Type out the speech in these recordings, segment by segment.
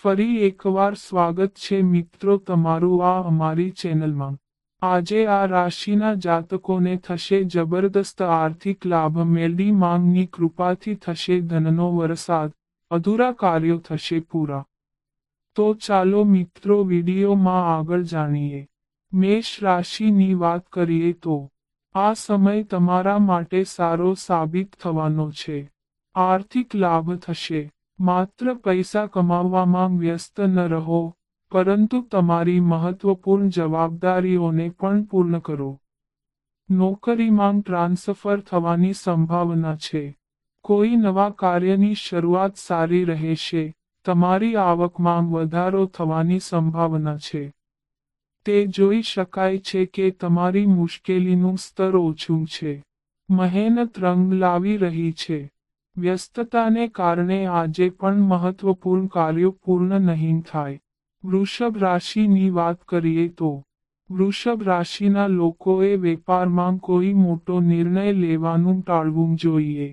ફરી એકવાર સ્વાગત છે મિત્રો તમારું આ અમારી ચેનલમાં। આજે આ રાશિના જાતકોને થશે જબરદસ્ત આર્થિક લાભ। મેળવી માંગની કૃપાથી થશે ધનનો વરસાદ, અધૂરા કાર્યો થશે પૂરા। તો ચાલો મિત્રો વિડીયોમાં આગળ જાણીએ। મેષ રાશિની વાત કરીએ તો આ સમય તમારા માટે સારો સાબિત થવાનો છે। આર્થિક લાભ થશે। માત્ર પૈસા કમાવવામાં વ્યસ્ત ન રહો, પરંતુ તમારી મહત્વપૂર્ણ જવાબદારીઓને પણ પૂર્ણ કરો। નોકરીમાં ટ્રાન્સફર થવાની સંભાવના છે। કોઈ નવા કાર્યની શરૂઆત સારી રહેશે। તમારી આવકમાં વધારો થવાની સંભાવના છે। તે જોઈ શકાય છે કે તમારી મુશ્કેલીનું સ્તર ઓછું છે। મહેનત રંગ લાવી રહી છે। વ્યસ્તતાને કારણે આજે પણ મહત્વપૂર્ણ કાર્યો પૂર્ણ નહીં થાય। વૃષભ રાશિની વાત કરીએ તો વૃષભ રાશિના લોકોએ વેપારમાં કોઈ મોટો નિર્ણય લેવાનું ટાળવું જોઈએ।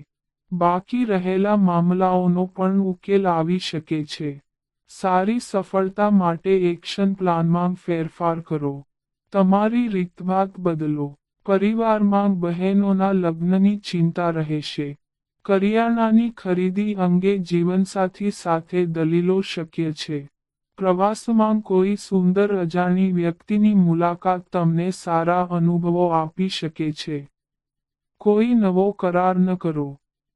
બાકી રહેલા મામલાઓનો પણ ઉકેલ આવી શકે છે। સારી સફળતા માટે એક્શન પ્લાનમાં ફેરફાર કરો। તમારી રીતભાત બદલો। પરિવારમાં બહેનોના લગ્નની ચિંતા રહેશે। કરિયાણાની ખરીદી અંગે જીવનસાથી સાથે દલીલો શક્ય છે। પ્રવાસમાં કોઈ સુંદર અજાણી વ્યક્તિની મુલાકાત તમને સારા અનુભવો આપી શકે છે। કોઈ નવો કરાર ન કરો।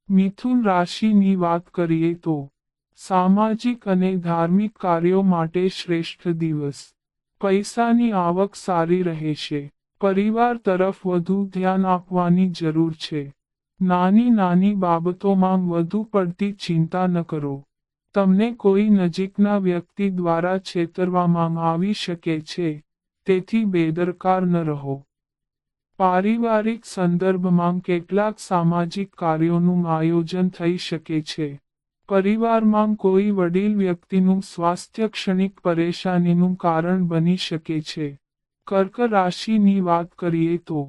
મિથુન રાશિની વાત કરીએ તો સામાજિક અને ધાર્મિક કાર્યો માટે શ્રેષ્ઠ દિવસ। પૈસાની આવક સારી રહેશે। પરિવાર તરફ વધુ ધ્યાન આપવાની જરૂર છે। નાની નાની બાબતોમાં વધુ પડતી ચિંતા ન કરો। તમને કોઈ નજીકના વ્યક્તિ દ્વારા છેતરવામાં આવી શકે છે, તેથી બેદરકાર ન રહો। પારિવારિક સંદર્ભમાં કેટલાક સામાજિક કાર્યોનું આયોજન થઈ શકે છે। પરિવારમાં કોઈ વડીલ વ્યક્તિનું સ્વાસ્થ્ય ક્ષણિક પરેશાનીનું કારણ બની શકે છે। કર્ક રાશિની વાત કરીએ તો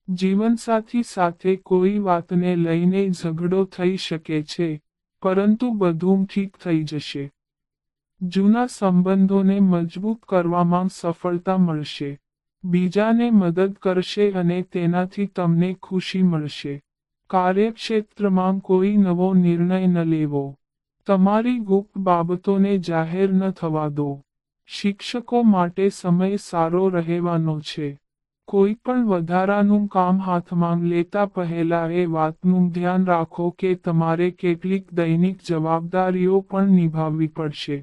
જીવનસાથી સાથે કોઈ વાતને લઈને ઝઘડો થઈ શકે છે, પરંતુ બધું ઠીક થઈ જશે। જૂના સંબંધોને મજબૂત કરવામાં સફળતા મળશે। બીજાને મદદ કરશે અને તેનાથી તમને ખુશી મળશે। કાર્યક્ષેત્રમાં કોઈ નવો નિર્ણય ન લેવો। તમારી ગુપ્ત બાબતોને જાહેર ન થવા દો। શિક્ષકો માટે સમય સારો રહેવાનો છે। કોઈ પણ વધારાનું કામ હાથમાં લેતા પહેલા એ વાતનું ધ્યાન રાખો કે તમારે કેટલીક દૈનિક જવાબદારીઓ પણ નિભાવવી પડશે।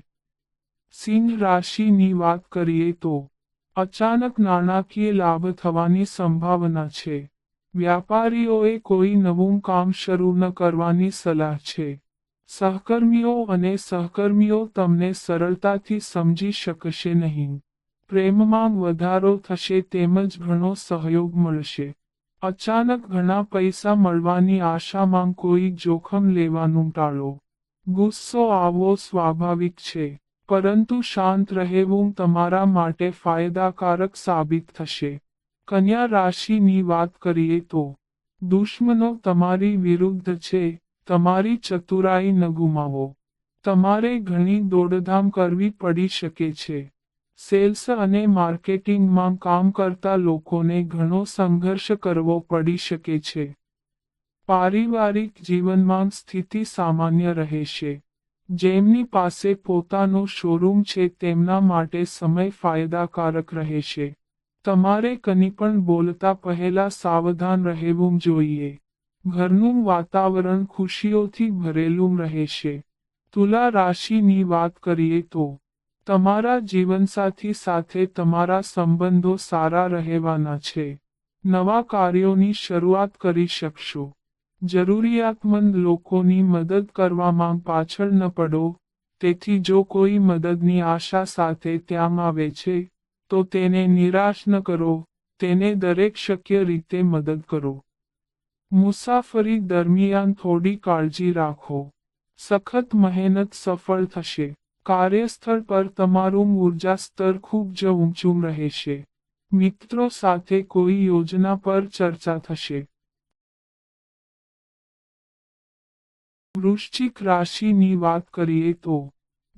સિંહ રાશિની વાત કરીએ તો અચાનક નાણાકીય લાભ થવાની સંભાવના છે। વ્યાપારીઓએ કોઈ નવું કામ શરૂ ન કરવાની સલાહ છે। સહકર્મીઓ અને સહકર્મીઓ તમને સરળતાથી સમજી શકશે નહીં। પ્રેમમાં વધારો થશે તેમજ ઘણો સહયોગ મળશે। અચાનક ઘણા પૈસા મળવાની આશામાં કોઈ જોખમ લેવાનું ટાળો। ગુસ્સો આવવો સ્વાભાવિક છે, પરંતુ શાંત રહેવું તમારા માટે ફાયદાકારક સાબિત થશે। કન્યા રાશિની વાત કરીએ તો દુશ્મનો તમારી વિરુદ્ધ છે, તમારી ચતુરાઈ ન ગુમાવો। તમારે ઘણી દોડધામ કરવી પડી શકે છે। સેલ્સ અને માર્કેટિંગમાં કામ કરતા લોકોને ઘણો સંઘર્ષ કરવો પડી શકે છે। પારિવારિક જીવનમાં સ્થિતિ સામાન્ય રહેશે। જેમની પાસે પોતાનો શોરૂમ છે તેમના માટે સમય ફાયદાકારક રહેશે। તમારે કંઈ પણ બોલતા પહેલા સાવધાન રહેવું જોઈએ। ઘરનું વાતાવરણ ખુશીઓથી ભરેલું રહેશે। તુલા રાશિની વાત કરીએ તો તમારા જીવનસાથી સાથે તમારા સંબંધો સારા રહેવાના છે। નવા કાર્યોની શરૂઆત કરી શકશો। જરૂરિયાતમંદ લોકોની મદદ કરવામાં પાછળ ન પડો। તેથી જો કોઈ મદદની આશા સાથે ત્યાં આવે છે, તો તેને નિરાશ ન કરો, તેને દરેક શક્ય રીતે મદદ કરો। મુસાફરી દરમિયાન થોડી કાળજી રાખો। સખત મહેનત સફળ થશે। કાર્યસ્થળ પર તમારું ઊર્જા સ્તર ખૂબ જ ઊંચું રહેશે। મિત્રો સાથે કોઈ યોજના પર ચર્ચા થશે। વૃશ્ચિક રાશિની વાત કરીએ તો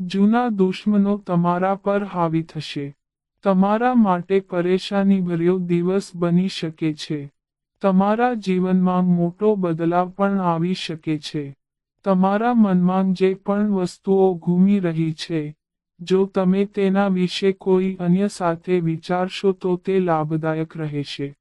જૂના દુશ્મનો તમારા પર હાવી થશે. તમારા માટે પરેશાનીભર્યો દિવસ બની શકે છે. તમારા જીવનમાં મોટો બદલાવ પણ આવી શકે છે. તમારા મનમાં જે પણ વસ્તુઓ ઘૂમી રહી છે, જો તમે તેના વિશે કોઈ અન્ય સાથે વિચારશો તો તે લાભદાયક રહેશે.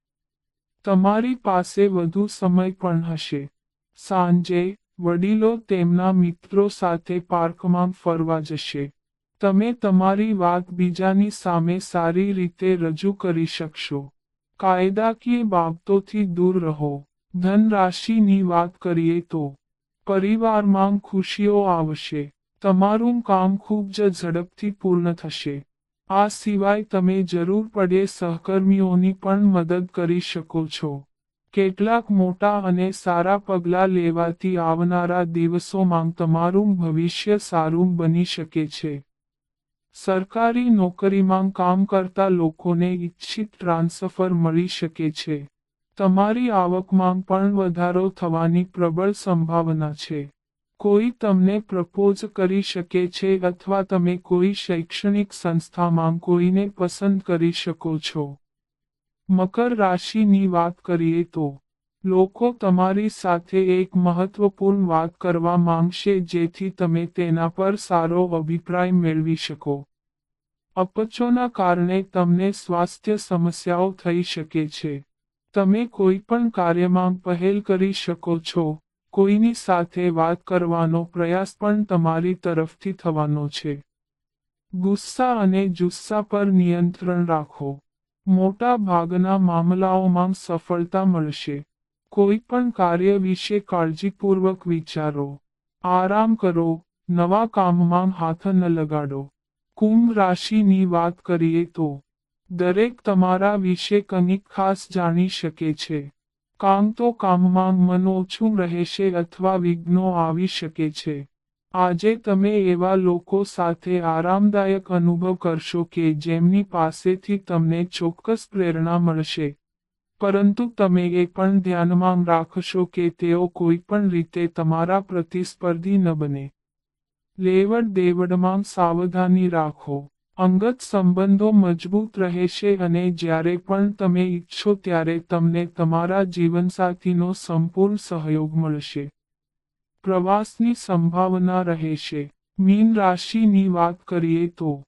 તમારી પાસે વધુ સમય પણ હશે. સાંજે, વડીલો તેમના મિત્રો સાથે પાર્કમાં ફરવા જશે. તમે તમારી વાત બીજાની સામે સારી રીતે રજૂ કરી શકશો. કાયદાકીય બાબતોથી દૂર રહો. ધન રાશિની વાત કરીએ તો પરિવારમાં ખુશીઓ આવશે. તમારું કામ ખૂબ જ ઝડપથી પૂર્ણ થશે. આ સિવાય તમે જરૂર પડે સહકર્મીઓની પણ મદદ કરી શકો છો. કેટલાક મોટા અને સારા પગલાં લેવાથી આવનારા દિવસોમાં તમારું ભવિષ્ય સારું બની શકે છે. સરકારી નોકરીમાં કામ કરતા લોકોને ઇચ્છિત ટ્રાન્સફર મળી શકે છે. તમારી આવકમાં પણ વધારો થવાની પ્રબળ સંભાવના છે. કોઈ તમને પ્રપોઝ કરી શકે છે અથવા તમે કોઈ શૈક્ષણિક સંસ્થામાં કોઈને પસંદ કરી શકો છો. મકર રાશિની વાત કરીએ તો લોકો તમારી સાથે એક મહત્વપૂર્ણ વાત કરવા માંગશે જેથી તમે તેના પર સારો અભિપ્રાય મેળવી શકો. અપચોના કારણે તમને સ્વાસ્થ્ય સમસ્યાઓ થઈ શકે છે. તમે કોઈ પણ કાર્યમાં પહેલ કરી શકો છો. કોઈની સાથે વાત કરવાનો પ્રયાસ પણ તમારી તરફથી થવાનો છે. ગુસ્સા અને જુસ્સા પર નિયંત્રણ રાખો. મોટા ભાગના મામલાઓમાં સફળતા મળશે. કોઈ પણ કાર્ય વિશે કાળજીપૂર્વક વિચારો. આરામ કરો, નવા કામમાં હાથ ન લગાડો. કુંભ રાશિની વાત કરીએ તો દરેક તમારા વિશે કંઈક ખાસ જાણી શકે છે. કામ તો કામમાં મન ઓછું રહેશે અથવા વિઘ્નો આવી શકે છે. આજે તમે એવા લોકો સાથે આરામદાયક અનુભવ કરશો કે જેમની પાસેથી તમને ચોક્કસ પ્રેરણા મળશે. પરંતુ તમે એ પણ ધ્યાનમાં રાખશો કે તેઓ કોઈ પણ રીતે તમારા પ્રતિસ્પર્ધી ન બને. લેવડ દેવડમાં સાવધાની રાખો. અંગત સંબંધો મજબૂત રહેશે અને જ્યારે પણ તમે ઈચ્છો ત્યારે તમને તમારા જીવનસાથીનો સંપૂર્ણ સહયોગ મળશે. પ્રવાસની સંભાવના રહેશે. મીન રાશિની વાત કરીએ તો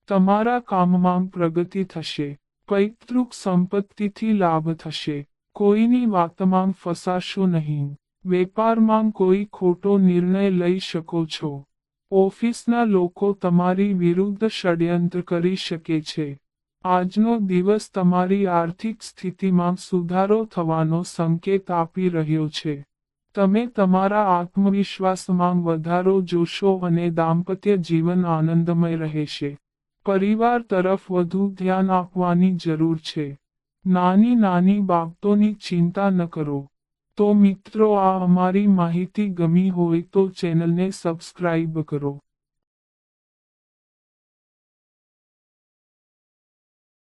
તમારા કામમાં પ્રગતિ થશે. પૈતૃક સંપત્તિથી લાભ થશે. કોઈની વાતમાં ફસાશો નહીં. વેપારમાં કોઈ ખોટો નિર્ણય લઈ શકો છો. ઓફિસના લોકો તમારી વિરુદ્ધ ષડયંત્ર કરી શકે છે. આજનો દિવસ તમારી આર્થિક સ્થિતિમાં સુધારો થવાનો સંકેત આપી રહ્યો છે. તમે તમારા આત્મવિશ્વાસમાં વધારો જોશો અને દાંપત્ય જીવન આનંદમય રહેશે. પરિવાર તરફ વધુ ધ્યાન આપવાની જરૂર છે. નાની નાની બાબતોની ચિંતા ન કરો. તો મિત્રો, આ અમારી માહિતી ગમી હોય તો ચેનલને સબસ્ક્રાઇબ કરો.